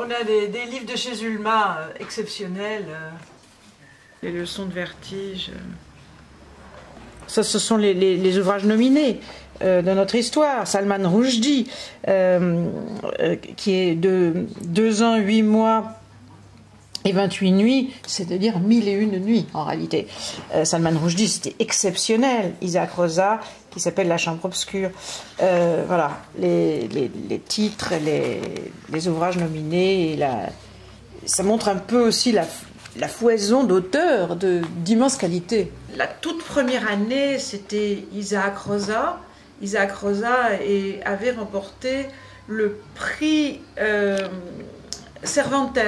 On a des livres de chez Zulma exceptionnels. Les leçons de vertige. Ça, ce sont les ouvrages nominés de notre histoire. Salman Rushdie, qui est de 2 ans, 8 mois et 28 nuits, c'est-à-dire 1001 nuits en réalité. Salman Rushdie, c'était exceptionnel. Isaac Rosa, qui s'appelle La Chambre obscure. Voilà, les titres, les ouvrages nominés, et ça montre un peu aussi la foison d'auteurs d'immense qualité. La toute première année, c'était Isaac Rosa. Isaac Rosa avait remporté le prix Cervantes.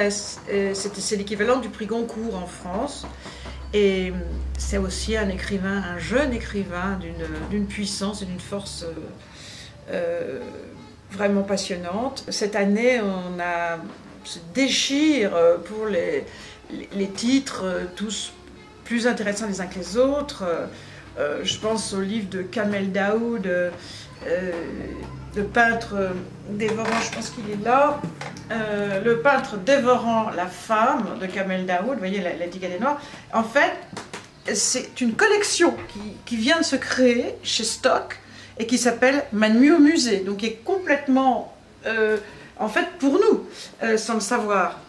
C'est l'équivalent du prix Goncourt en France. Et c'est aussi un écrivain, un jeune écrivain d'une puissance et d'une force vraiment passionnante. Cette année, on se déchire pour les titres, tous plus intéressants les uns que les autres. Je pense au livre de Kamel Daoud, le peintre dévorant, je pense qu'il est là, le peintre dévorant la femme de Kamel Daoud, vous voyez l'étiquette est noire. En fait, c'est une collection qui vient de se créer chez Stock et qui s'appelle Ma nuit au musée, donc qui est complètement, en fait, pour nous, sans le savoir.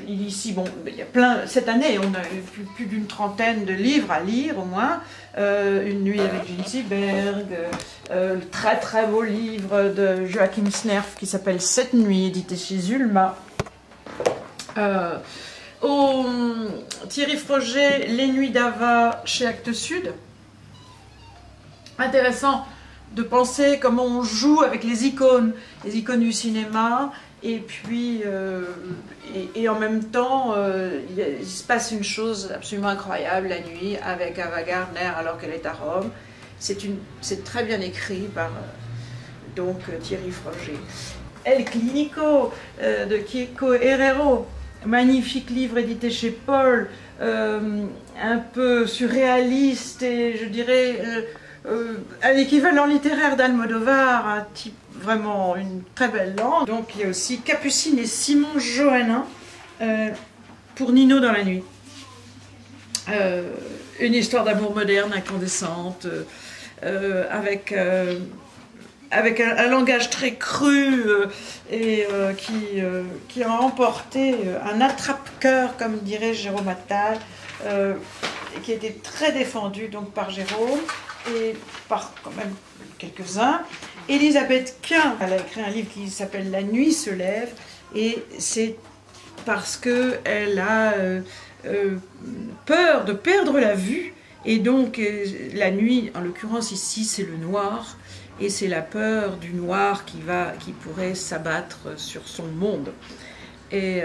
Ici, bon, il y a plein. Cette année, on a eu plus d'une trentaine de livres à lire au moins. Une nuit avec Ginsberg, le très très beau livre de Joachim Snerf qui s'appelle Cette nuit, édité chez Zulma. Thierry Froger, Les nuits d'Ava chez Actes Sud. Intéressant de penser comment on joue avec les icônes du cinéma. Et puis, et en même temps, il se passe une chose absolument incroyable la nuit avec Ava Gardner alors qu'elle est à Rome. C'est très bien écrit par Thierry Froger. El Clínico de Kiko Herrero, magnifique livre édité chez Paul, un peu surréaliste et je dirais un équivalent littéraire d'Almodovar, un type vraiment une très belle langue. Donc il y a aussi Capucine et Simon Johannin pour Nino dans la nuit. Une histoire d'amour moderne, incandescente, avec un langage très cru et qui a emporté un attrape-cœur, comme dirait Jérôme Attal, qui a été très défendu donc par Jérôme et par quand même quelques-uns. Elisabeth Quint, elle a écrit un livre qui s'appelle La nuit se lève, et c'est parce qu'elle a peur de perdre la vue, et donc la nuit, en l'occurrence ici, c'est le noir, et c'est la peur du noir qui pourrait s'abattre sur son monde. Et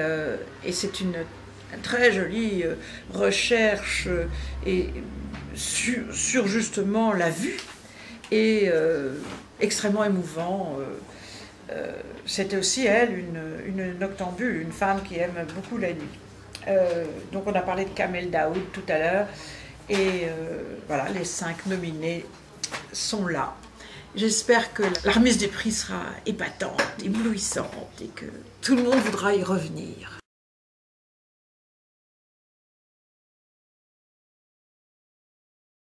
c'est une très jolie recherche sur justement la vue, et extrêmement émouvant. C'était aussi elle, une noctambule, une femme qui aime beaucoup la nuit. Donc on a parlé de Kamel Daoud tout à l'heure, et voilà, les 5 nominés sont là. J'espère que la remise des prix sera épatante, éblouissante, et que tout le monde voudra y revenir.